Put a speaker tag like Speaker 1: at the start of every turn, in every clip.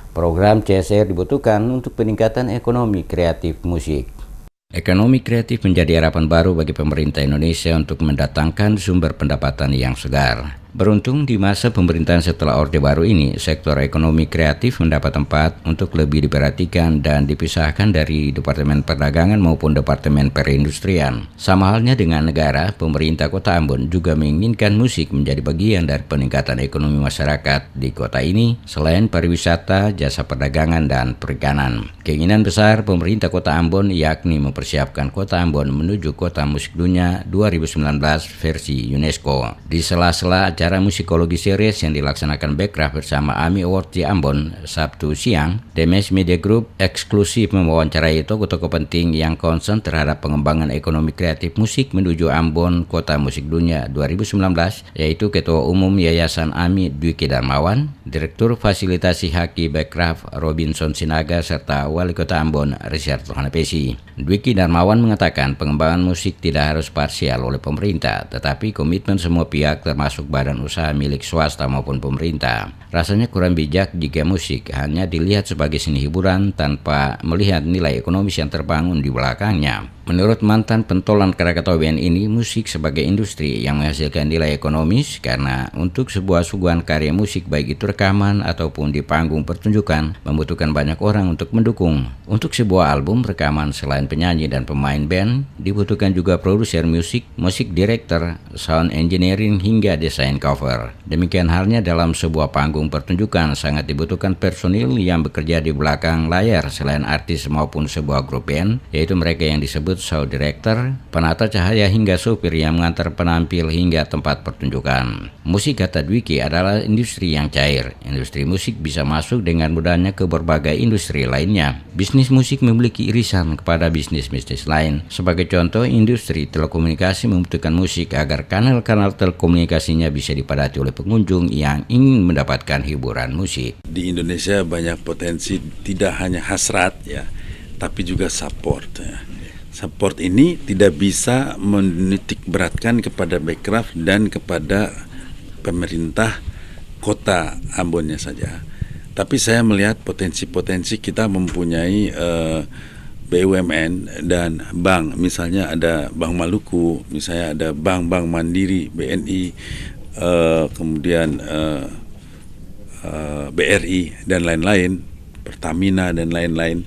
Speaker 1: Program CSR dibutuhkan untuk peningkatan ekonomi kreatif musik. Ekonomi kreatif menjadi harapan baru bagi pemerintah Indonesia untuk mendatangkan sumber pendapatan yang segar. Beruntung di masa pemerintahan setelah Orde Baru ini, sektor ekonomi kreatif mendapat tempat untuk lebih diperhatikan dan dipisahkan dari Departemen Perdagangan maupun Departemen Perindustrian. Sama halnya dengan negara, pemerintah Kota Ambon juga menginginkan musik menjadi bagian dari peningkatan ekonomi masyarakat di kota ini selain pariwisata, jasa perdagangan, dan perikanan. Keinginan besar pemerintah Kota Ambon yakni mempersiapkan Kota Ambon menuju Kota Musik Dunia 2019 versi UNESCO. Di sela-sela acara musikologi series yang dilaksanakan Bekraf bersama AMI Award di Ambon Sabtu siang, DMS Media Group eksklusif mewawancarai tokoh-tokoh penting yang concern terhadap pengembangan ekonomi kreatif musik menuju Ambon Kota Musik Dunia 2019, yaitu Ketua Umum Yayasan AMI Dwiki Darmawan, Direktur Fasilitasi Haki Bekraf Robinson Sinaga, serta Wali Kota Ambon Richard Tohanepesi. Dwiki Darmawan mengatakan pengembangan musik tidak harus parsial oleh pemerintah, tetapi komitmen semua pihak termasuk badan usaha milik swasta maupun pemerintah. Rasanya kurang bijak jika musik hanya dilihat sebagai seni hiburan tanpa melihat nilai ekonomis yang terbangun di belakangnya. Menurut mantan pentolan Krakatau BNI ini, musik sebagai industri yang menghasilkan nilai ekonomis karena untuk sebuah suguhan karya musik baik itu rekaman ataupun di panggung pertunjukan membutuhkan banyak orang untuk mendukung. Untuk sebuah album rekaman selain penyanyi dan pemain band, dibutuhkan juga produser musik, musik director, sound engineering hingga desain cover. Demikian halnya dalam sebuah panggung pertunjukan sangat dibutuhkan personil yang bekerja di belakang layar selain artis maupun sebuah grup band, yaitu mereka yang disebut sound director, penata cahaya hingga sopir yang mengantar penampil hingga tempat pertunjukan. Musik, kata Dwiki, adalah industri yang cair. Industri musik bisa masuk dengan mudahnya ke berbagai industri lainnya. Bisnis musik memiliki irisan kepada bisnis-bisnis lain. Sebagai contoh, industri telekomunikasi membutuhkan musik agar kanal-kanal telekomunikasinya bisa dipadati oleh pengunjung yang ingin mendapatkan hiburan musik.
Speaker 2: Di Indonesia banyak potensi, tidak hanya hasrat ya, tapi juga support ya. Support ini tidak bisa menitik beratkan kepada Bekraf dan kepada pemerintah kota Ambonnya saja. Tapi saya melihat potensi-potensi kita mempunyai BUMN dan bank. Misalnya ada Bank Maluku, misalnya ada Bank Mandiri, BNI, kemudian BRI dan lain-lain, Pertamina dan lain-lain.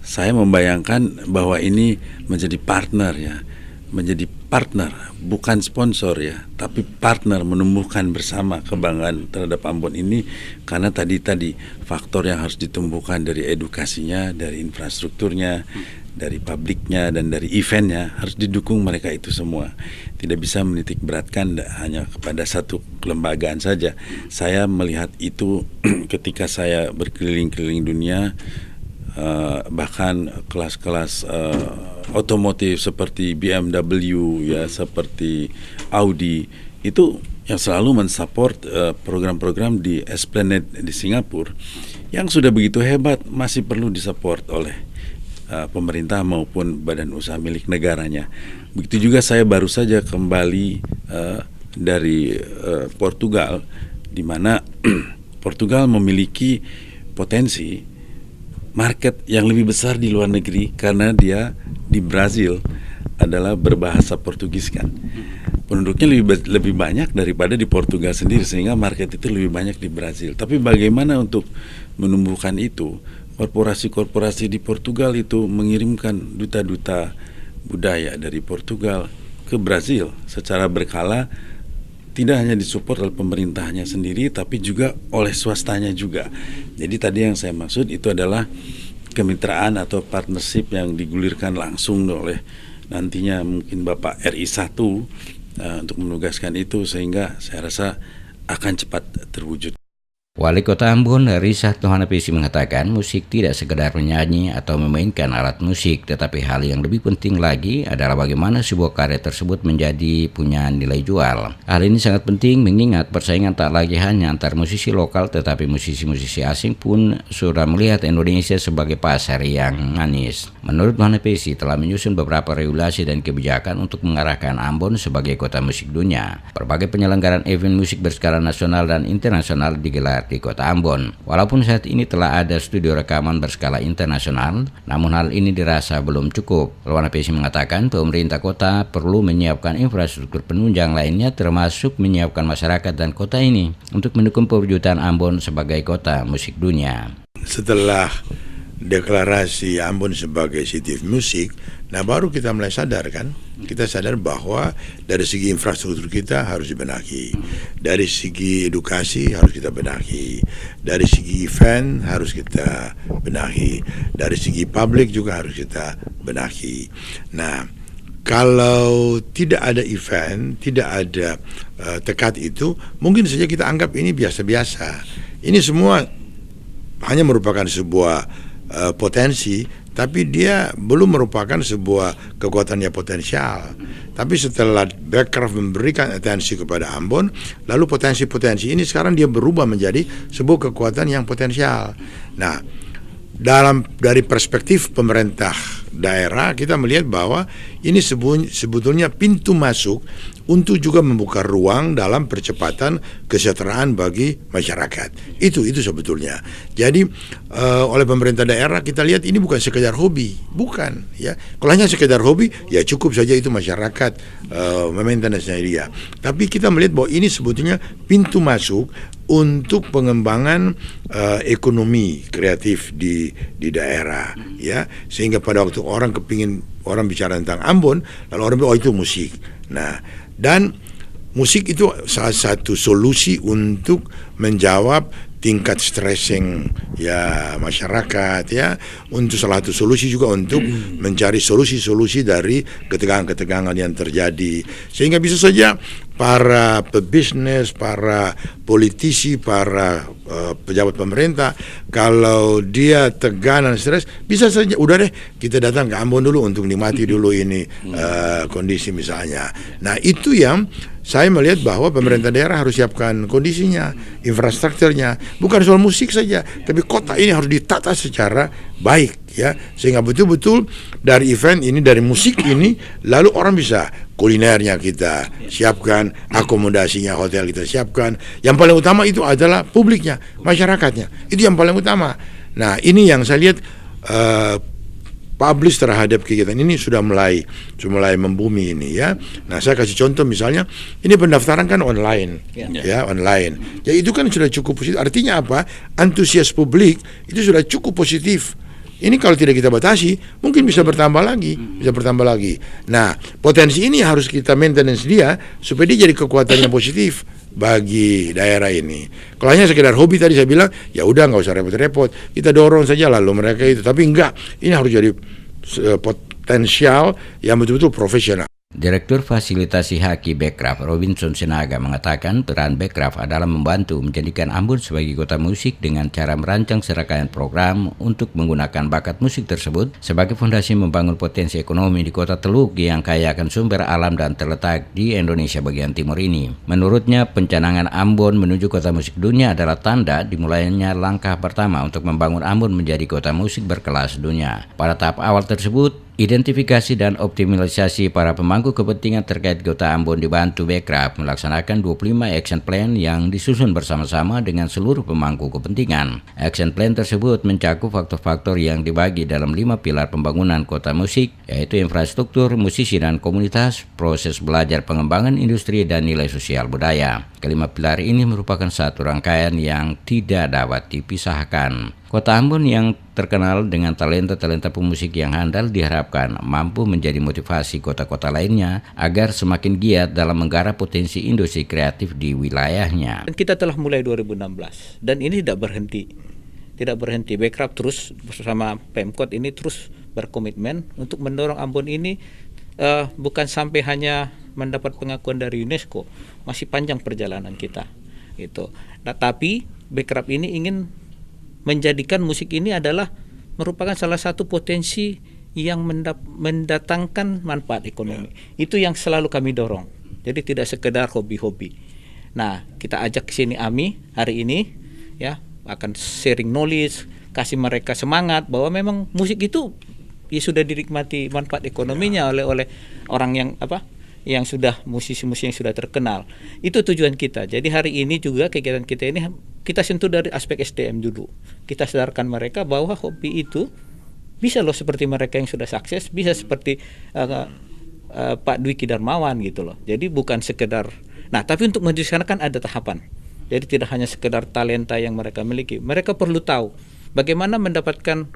Speaker 2: Saya membayangkan bahwa ini menjadi partner ya, menjadi partner bukan sponsor ya, tapi partner menumbuhkan bersama kebanggaan terhadap Ambon ini, karena tadi faktor yang harus ditumbuhkan dari edukasinya, dari infrastrukturnya, dari publiknya dan dari eventnya harus didukung mereka itu semua. Tidak bisa menitik beratkan hanya kepada satu kelembagaan saja. Saya melihat itu ketika saya berkeliling-keliling dunia. Bahkan kelas-kelas otomotif seperti BMW ya, seperti Audi itu yang selalu mensupport program-program di Esplanade di Singapura yang sudah begitu hebat, masih perlu disupport oleh pemerintah maupun badan usaha milik negaranya. Begitu juga saya baru saja kembali dari Portugal, di mana Portugal memiliki potensi market yang lebih besar di luar negeri karena dia di Brazil adalah berbahasa Portugis kan. Penduduknya lebih banyak daripada di Portugal sendiri, sehingga market itu lebih banyak di Brazil. Tapi bagaimana untuk menumbuhkan itu? Korporasi-korporasi di Portugal itu mengirimkan duta-duta budaya dari Portugal ke Brazil secara berkala, tidak hanya disupport oleh pemerintahnya sendiri, tapi juga oleh swastanya juga. Jadi tadi yang saya maksud itu adalah kemitraan atau partnership yang digulirkan langsung oleh nantinya mungkin Bapak RI 1 untuk menugaskan itu, sehingga saya rasa akan cepat terwujud.
Speaker 1: Wali Kota Ambon Richard Tohanepesi mengatakan musik tidak sekedar menyanyi atau memainkan alat musik, tetapi hal yang lebih penting lagi adalah bagaimana sebuah karya tersebut menjadi punya nilai jual. Hal ini sangat penting mengingat persaingan tak lagi hanya antar musisi lokal, tetapi musisi-musisi asing pun sudah melihat Indonesia sebagai pasar yang manis. Menurut Tohanepesi telah menyusun beberapa regulasi dan kebijakan untuk mengarahkan Ambon sebagai kota musik dunia. Berbagai penyelenggaraan event musik berskala nasional dan internasional digelar bergerak di kota Ambon. Walaupun saat ini telah ada studio rekaman berskala internasional, namun hal ini dirasa belum cukup. Luana Pesi mengatakan pemerintah kota perlu menyiapkan infrastruktur penunjang lainnya, termasuk menyiapkan masyarakat dan kota ini untuk mendukung perwujudan Ambon sebagai kota musik dunia.
Speaker 3: Setelah deklarasi Ambon sebagai City of Music, nah baru kita mulai sadar kan, kita sadar bahwa dari segi infrastruktur kita harus dibenahi, dari segi edukasi harus kita benahi, dari segi event harus kita benahi, dari segi publik juga harus kita benahi. Nah, kalau tidak ada event, tidak ada tekad itu, mungkin saja kita anggap ini biasa-biasa. Ini semua hanya merupakan sebuah potensi, tapi dia belum merupakan sebuah kekuatan yang potensial. Tapi setelah Bekraf memberikan atensi kepada Ambon, lalu potensi-potensi ini sekarang dia berubah menjadi sebuah kekuatan yang potensial. Nah, dari perspektif pemerintah daerah, kita melihat bahwa ini sebetulnya pintu masuk untuk juga membuka ruang dalam percepatan kesejahteraan bagi masyarakat. Itu sebetulnya. Jadi oleh pemerintah daerah kita lihat ini bukan sekedar hobi, bukan ya. Kalau hanya sekedar hobi ya cukup saja itu masyarakat maintenance-nya dia. Tapi kita melihat bahwa ini sebetulnya pintu masuk untuk pengembangan ekonomi kreatif di daerah ya, sehingga pada waktu orang bicara tentang Ambon, lalu orang bilang oh itu musik. Nah, dan musik itu salah satu solusi untuk menjawab tingkat stressing ya masyarakat ya, untuk salah satu solusi juga untuk mencari solusi-solusi dari ketegangan-ketegangan yang terjadi, sehingga bisa saja para pebisnis, para politisi, para pejabat pemerintah kalau dia tegang dan stres, bisa saja udah deh kita datang ke Ambon dulu untuk nikmati dulu ini kondisi misalnya. Nah, itu yang saya melihat bahwa pemerintah daerah harus siapkan kondisinya, infrastrukturnya, bukan soal musik saja, tapi kota ini harus ditata secara baik ya, sehingga betul-betul dari event ini, dari musik ini, lalu orang bisa kulinernya kita siapkan, akomodasinya hotel kita siapkan. Yang paling utama itu adalah publiknya, masyarakatnya. Itu yang paling utama. Nah, ini yang saya lihat publish terhadap kegiatan ini sudah mulai membumi ini ya. Nah, saya kasih contoh misalnya, ini pendaftaran kan online, ya online. Ya itu kan sudah cukup positif. Artinya apa? Antusias publik itu sudah cukup positif. Ini kalau tidak kita batasi, mungkin bisa bertambah lagi, Nah, potensi ini harus kita maintenance dia supaya dia jadi kekuatan yang positif bagi daerah ini. Kalau hanya sekedar hobi tadi saya bilang, ya udah nggak usah repot-repot, kita dorong saja lalu mereka itu. Tapi enggak, ini harus jadi potensial yang betul-betul profesional.
Speaker 1: Direktur Fasilitasi Haki Bekraf, Robinson Sinaga, mengatakan peran Bekraf adalah membantu menjadikan Ambon sebagai kota musik dengan cara merancang serangkaian program untuk menggunakan bakat musik tersebut sebagai fondasi membangun potensi ekonomi di kota Teluk yang kaya akan sumber alam dan terletak di Indonesia bagian timur ini. Menurutnya, pencanangan Ambon menuju kota musik dunia adalah tanda dimulainya langkah pertama untuk membangun Ambon menjadi kota musik berkelas dunia. Pada tahap awal tersebut, identifikasi dan optimalisasi para pemangku kepentingan terkait kota Ambon dibantu Bekraf melaksanakan 25 action plan yang disusun bersama-sama dengan seluruh pemangku kepentingan. Action plan tersebut mencakup faktor-faktor yang dibagi dalam 5 pilar pembangunan kota musik, yaitu infrastruktur, musisi dan komunitas, proses belajar pengembangan industri dan nilai sosial budaya. Kelima pilar ini merupakan satu rangkaian yang tidak dapat dipisahkan. Kota Ambon yang terkenal dengan talenta-talenta pemusik yang handal diharapkan mampu menjadi motivasi kota-kota lainnya agar semakin giat dalam menggarap potensi industri kreatif di wilayahnya.
Speaker 4: Kita telah mulai 2016 dan ini tidak berhenti. Bekraf terus bersama Pemkot ini terus berkomitmen untuk mendorong Ambon ini bukan sampai hanya mendapat pengakuan dari UNESCO, masih panjang perjalanan kita gitu. Nah, tapi Bekraf ini ingin menjadikan musik ini adalah merupakan salah satu potensi yang mendatangkan manfaat ekonomi. Itu yang selalu kami dorong. Jadi tidak sekedar hobi-hobi. Nah, kita ajak ke sini AMI hari ini ya, akan sharing knowledge, kasih mereka semangat bahwa memang musik itu ya sudah dinikmati manfaat ekonominya oleh orang yang sudah musisi-musisi yang sudah terkenal. Itu tujuan kita. Jadi hari ini juga kegiatan kita ini kita sentuh dari aspek SDM dulu. Kita sadarkan mereka bahwa hobi itu bisa loh seperti mereka yang sudah sukses, bisa seperti Pak Dwiki Darmawan gitu loh. Jadi bukan sekedar, nah tapi untuk menuju sana kan ada tahapan. Jadi tidak hanya sekedar talenta yang mereka miliki. Mereka perlu tahu bagaimana mendapatkan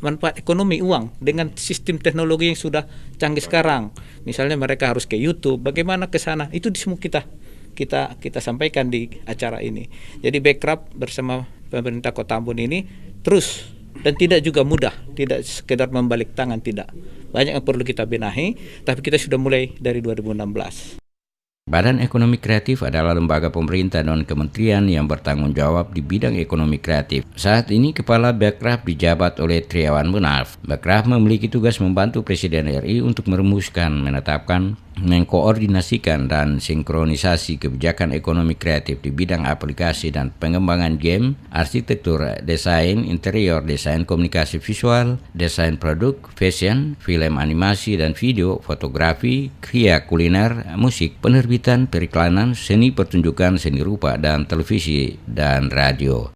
Speaker 4: manfaat ekonomi uang dengan sistem teknologi yang sudah canggih sekarang. Misalnya mereka harus ke YouTube, bagaimana ke sana. Itu semua kita sampaikan di acara ini. Jadi Bekraf bersama pemerintah Kota Ambon ini terus, dan tidak juga mudah, tidak sekedar membalik tangan, tidak. Banyak yang perlu kita benahi, tapi kita sudah mulai dari 2016.
Speaker 1: Badan Ekonomi Kreatif adalah lembaga pemerintah dan kementerian yang bertanggung jawab di bidang ekonomi kreatif. Saat ini Kepala Bekraf dijabat oleh Triawan Munaf. Bekraf memiliki tugas membantu Presiden RI untuk merumuskan, menetapkan, mengkoordinasikan, dan sinkronisasi kebijakan ekonomi kreatif di bidang aplikasi dan pengembangan game, arsitektur, desain interior, desain komunikasi visual, desain produk, fashion, film animasi dan video, fotografi, kriya kuliner, musik, penerbitan, periklanan, seni pertunjukan, seni rupa, dan televisi dan radio.